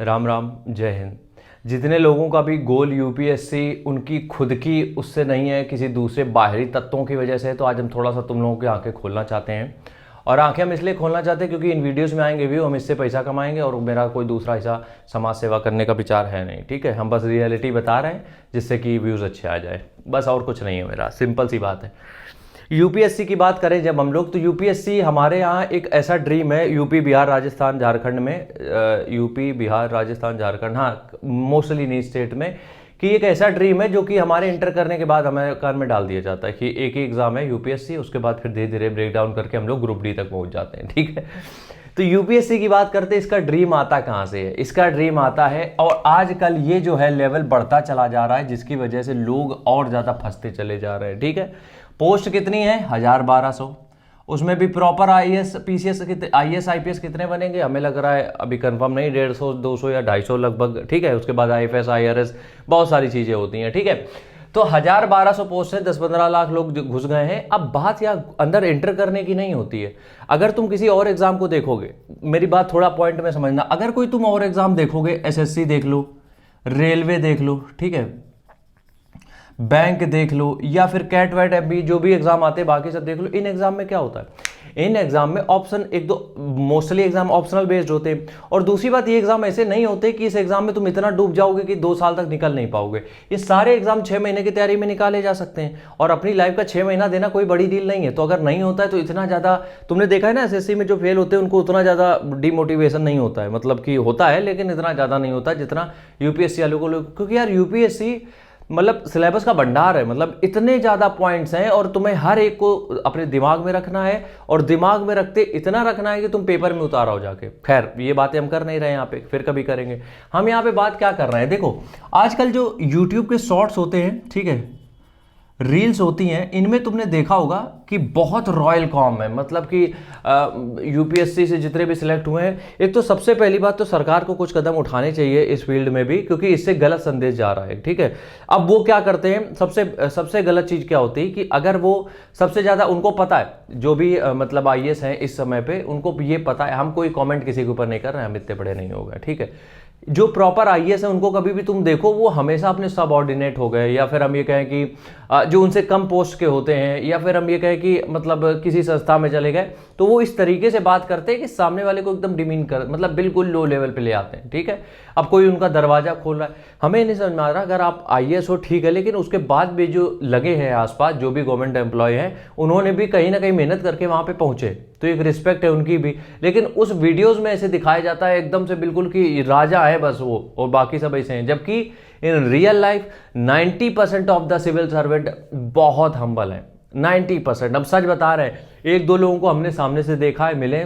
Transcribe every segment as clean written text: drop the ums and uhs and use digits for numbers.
राम राम, जय हिंद। जितने लोगों का भी गोल यूपीएससी उनकी खुद की उससे नहीं है, किसी दूसरे बाहरी तत्वों की वजह से है, तो आज हम थोड़ा सा तुम लोगों की आंखें खोलना चाहते हैं। और आंखें हम इसलिए खोलना चाहते हैं क्योंकि इन वीडियोस में आएंगे व्यू, हम इससे पैसा कमाएंगे और मेरा कोई दूसरा हिस्सा समाज सेवा करने का विचार है नहीं। ठीक है, हम बस रियलिटी बता रहे हैं जिससे कि व्यूज़ अच्छे आ जाए, बस और कुछ नहीं है। मेरा सिंपल सी बात है। यूपीएससी की बात करें जब हम लोग, तो यूपीएससी हमारे यहाँ एक ऐसा ड्रीम है। यूपी बिहार राजस्थान झारखंड में, यूपी बिहार राजस्थान झारखंड, हाँ मोस्टली इन स्टेट में, कि एक ऐसा ड्रीम है जो कि हमारे इंटर करने के बाद हमें कान में डाल दिया जाता है कि एक ही एग्जाम है यूपीएससी, उसके बाद फिर धीरे धीरे ब्रेक डाउन करके हम लोग ग्रुप डी तक पहुंच जाते हैं। ठीक है, तो यूपीएससी की बात करते हैं, इसका ड्रीम आता कहाँ से है? इसका ड्रीम आता है, और आजकल ये जो है लेवल बढ़ता चला जा रहा है, जिसकी वजह से लोग और ज़्यादा फंसते चले जा रहे हैं। ठीक है, पोस्ट कितनी है? 1000-1200। उसमें भी proper IAS PCS IAS IPS कितने बनेंगे हमें लग रहा है अभी कंफर्म नहीं, 150 200 या 250 लगभग। ठीक है, उसके बाद आईएफएस आईआरएस बहुत सारी चीज़ें होती हैं। ठीक है, तो 1000-1200 पोस्ट है, 10-15 लाख लोग घुस गए हैं। अब बात यहाँ अंदर एंटर करने की नहीं होती है। अगर तुम किसी और एग्जाम को देखोगे, मेरी बात थोड़ा पॉइंट में समझना, अगर कोई तुम और एग्जाम देखोगे, एसएससी देख लो, रेलवे देख लो, ठीक है, बैंक देख लो, या फिर कैट वैट एफबी जो भी एग्जाम आते हैं बाकी सब देख लो, इन एग्जाम में क्या होता है? इन एग्जाम में ऑप्शन एक दो, मोस्टली एग्जाम ऑप्शनल बेस्ड होते हैं। और दूसरी बात, ये एग्जाम ऐसे नहीं होते कि इस एग्जाम में तुम इतना डूब जाओगे कि 2 साल तक निकल नहीं पाओगे। ये सारे एग्जाम 6 महीने की तैयारी में निकाले जा सकते हैं, और अपनी लाइफ का 6 महीना देना कोई बड़ी डील नहीं है। तो अगर नहीं होता है तो इतना ज़्यादा, तुमने देखा है ना एसएससी में जो फेल होते हैं उनको उतना ज़्यादा डिमोटिवेशन नहीं होता है, मतलब कि होता है लेकिन इतना ज़्यादा नहीं होता जितना यूपीएससी वालों को। क्योंकि यार यूपीएससी मतलब सिलेबस का भंडार है, मतलब इतने ज़्यादा पॉइंट्स हैं और तुम्हें हर एक को अपने दिमाग में रखना है, और दिमाग में रखते इतना रखना है कि तुम पेपर में उतार हो जाके। खैर ये बातें हम कर नहीं रहे यहाँ पे, फिर कभी करेंगे। हम यहाँ पे बात क्या कर रहे हैं, देखो आजकल जो यूट्यूब के शॉर्ट्स होते हैं, ठीक है, रील्स होती हैं, इनमें तुमने देखा होगा कि बहुत रॉयल कॉम है। मतलब कि यूपीएससी से जितने भी सिलेक्ट हुए हैं, एक तो सबसे पहली बात तो सरकार को कुछ कदम उठाने चाहिए इस फील्ड में भी, क्योंकि इससे गलत संदेश जा रहा है। ठीक है, अब वो क्या करते हैं, सबसे गलत चीज़ क्या होती है कि अगर वो सबसे ज़्यादा, उनको पता है जो भी मतलब आईएएस हैं इस समय पे, उनको ये पता है, हम कोई कॉमेंट किसी के ऊपर नहीं कर रहे हैं, हम इतने बड़े नहीं हो गए। ठीक है, जो प्रॉपर आईएएस है उनको कभी भी तुम देखो वो हमेशा अपने सबऑर्डिनेट हो गए, या फिर हम ये कहें कि जो उनसे कम पोस्ट के होते हैं, या फिर हम ये कहें कि मतलब किसी संस्था में चले गए, तो वो इस तरीके से बात करते हैं कि सामने वाले को एकदम डिमीन कर, मतलब बिल्कुल लो लेवल पे ले आते हैं। ठीक है, अब कोई उनका दरवाजा खोल रहा है, हमें नहीं समझ में आ रहा, अगर आप आईएएस हो ठीक है, लेकिन उसके बाद भी जो लगे हैं आसपास, जो भी गवर्नमेंट एम्प्लॉय हैं, उन्होंने भी कहीं ना कहीं मेहनत करके वहां पे पहुंचे, तो एक रिस्पेक्ट है उनकी भी। लेकिन उस वीडियोज में ऐसे दिखाया जाता है एकदम से बिल्कुल कि राजा है बस वो, और बाकी सब ऐसे हैं, जबकि in real life 90% of the civil servant बहुत हम्बल है। 90%, अब सच बता रहे हैं, एक दो लोगों को हमने सामने से देखा है, मिले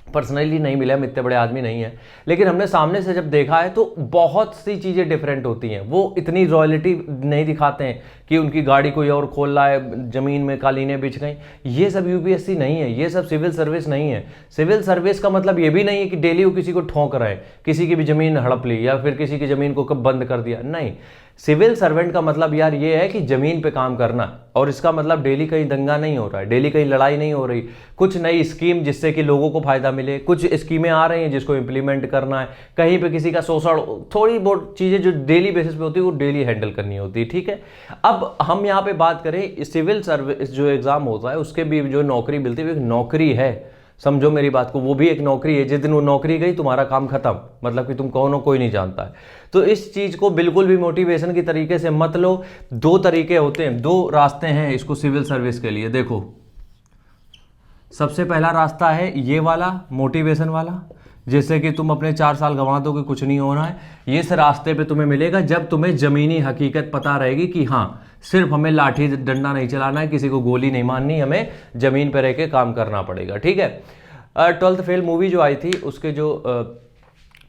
पर्सनली नहीं मिले, हम इतने बड़े आदमी नहीं है, लेकिन हमने सामने से जब देखा है तो बहुत सी चीज़ें डिफरेंट होती हैं। वो इतनी रॉयल्टी नहीं दिखाते हैं कि उनकी गाड़ी कोई और खोल रहा है, ज़मीन में कालीनें बिछ गई। ये सब यूपीएससी नहीं है, ये सब सिविल सर्विस नहीं है। सिविल सर्विस का मतलब ये भी नहीं है कि डेली वो किसी को ठोंक रहे हैं, किसी की भी ज़मीन हड़प ली या फिर किसी की ज़मीन को कब बंद कर दिया, नहीं। सिविल सर्वेंट का मतलब यार ये है कि जमीन पे काम करना, और इसका मतलब डेली कहीं दंगा नहीं हो रहा है, डेली कहीं लड़ाई नहीं हो रही, कुछ नई स्कीम जिससे कि लोगों को फायदा मिले, कुछ स्कीमें आ रही हैं जिसको इम्प्लीमेंट करना है, कहीं पे किसी का शोषण, थोड़ी बहुत चीज़ें जो डेली बेसिस पे होती है वो डेली हैंडल करनी होती है। ठीक है, अब हम यहाँ पे बात करें सिविल सर्विस जो एग्जाम होता है उसके भी जो नौकरी मिलती है, वो एक नौकरी है, समझो मेरी बात को, वो भी एक नौकरी है। जिस दिन वो नौकरी गई तुम्हारा काम खत्म, मतलब कि तुम कौन हो कोई नहीं जानता है। तो इस चीज को बिल्कुल भी मोटिवेशन की तरीके से मत लो। 2 तरीके होते हैं, 2 रास्ते हैं इसको सिविल सर्विस के लिए। देखो सबसे पहला रास्ता है ये वाला, मोटिवेशन वाला, जैसे कि तुम अपने 4 साल गंवा दोगे, कुछ नहीं होना है। ये इस रास्ते पे तुम्हें मिलेगा जब तुम्हें जमीनी हकीकत पता रहेगी कि हाँ सिर्फ हमें लाठी डंडा नहीं चलाना है, किसी को गोली नहीं मारनी, हमें जमीन पर रह के काम करना पड़ेगा। ठीक है, 12th फेल मूवी जो आई थी, उसके जो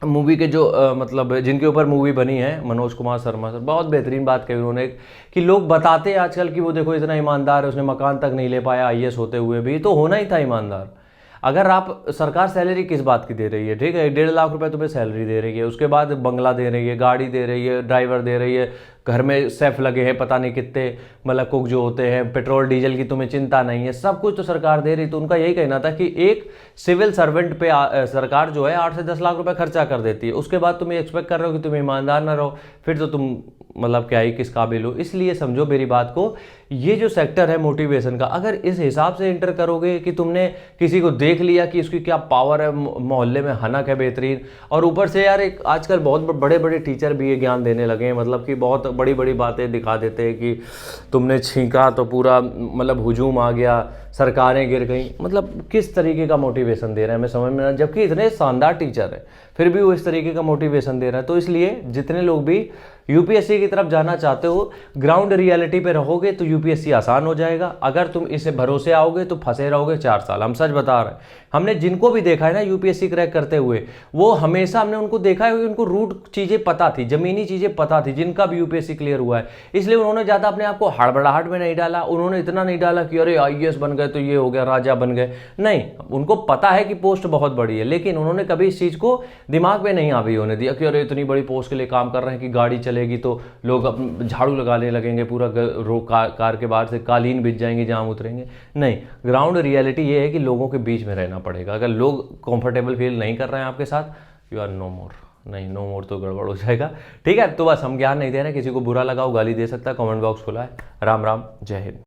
मूवी के जो मतलब जिनके ऊपर मूवी बनी है, मनोज कुमार शर्मा सर, बहुत बेहतरीन बात कही उन्होंने कि लोग बताते हैं आजकल कि वो देखो इतना ईमानदार है, उसने मकान तक नहीं ले पाया आईएएस होते हुए भी, तो होना ही था ईमानदार। अगर आप, सरकार सैलरी किस बात की दे रही है, ठीक है, 1.5 लाख रुपए तुम्हें सैलरी दे रही है, उसके बाद बंगला दे रही है, गाड़ी दे रही है, ड्राइवर दे रही है, घर में सेफ लगे हैं पता नहीं कितने, मतलब कुक जो होते हैं, पेट्रोल डीजल की तुम्हें चिंता नहीं है, सब कुछ तो सरकार दे रही। तो उनका यही कहना था कि एक सिविल सर्वेंट पे सरकार जो है 8 से 10 लाख रुपए खर्चा कर देती है, उसके बाद तुम एक्सपेक्ट कर रहे हो कि तुम ईमानदार ना रहो, फिर तो तुम मतलब क्या ही किस काबिल हो। इसलिए समझो मेरी बात को, ये जो सेक्टर है मोटिवेशन का, अगर इस हिसाब से एंटर करोगे कि तुमने किसी को देख लिया कि उसकी क्या पावर है, मोहल्ले में हनक है बेहतरीन, और ऊपर से यार एक आजकल बहुत बड़े बड़े टीचर भी ये ज्ञान देने लगे हैं, मतलब कि बहुत बड़ी बड़ी बातें दिखा देते हैं कि तुमने छींका तो पूरा मतलब हुजूम आ गया, सरकारें गिर गई, मतलब किस तरीके का मोटिवेशन दे रहे हैं, मैं समझ में ना, जबकि इतने शानदार टीचर है फिर भी वो इस तरीके का मोटिवेशन दे रहा है। तो इसलिए जितने लोग भी यूपीएससी की तरफ जाना चाहते हो, ग्राउंड रियलिटी पे रहोगे तो यूपीएससी आसान हो जाएगा। अगर तुम इसे भरोसे आओगे तो फंसे रहोगे 4 साल। हम सच बता रहे हैं, हमने जिनको भी देखा है ना यूपीएससी क्रैक करते हुए, वो हमेशा हमने उनको देखा है, उनको रूट चीज़ें पता थी, जमीनी चीज़ें पता थी, जिनका भी यूपीएससी क्लियर हुआ है। इसलिए उन्होंने ज़्यादा अपने आप को हड़बड़ाहट में नहीं डाला, उन्होंने इतना नहीं डाला कि अरे आईएएस बन गए तो ये हो गया, राजा बन गए, नहीं। उनको पता है कि पोस्ट बहुत बड़ी है, लेकिन उन्होंने कभी इस चीज़ को दिमाग में नहीं हावी होने दिया कि अरे इतनी बड़ी पोस्ट के लिए काम कर रहे हैं कि गाड़ी चलेगी तो लोग झाड़ू लगाने लगेंगे, पूरा कार के बाहर से कालीन बिछ जाएंगे जहां उतरेंगे। नहीं, ग्राउंड रियलिटी ये है कि लोगों के बीच में रहना पड़ेगा। अगर लोग कंफर्टेबल फील नहीं कर रहे हैं आपके साथ, यू आर नो मोर। नहीं, नो मोर तो गड़बड़ हो जाएगा। ठीक है, तो बस हम ज्ञान नहीं दे रहे, किसी को बुरा लगा हो गाली दे सकता है, कमेंट बॉक्स खुला है। राम राम, जय हिंद।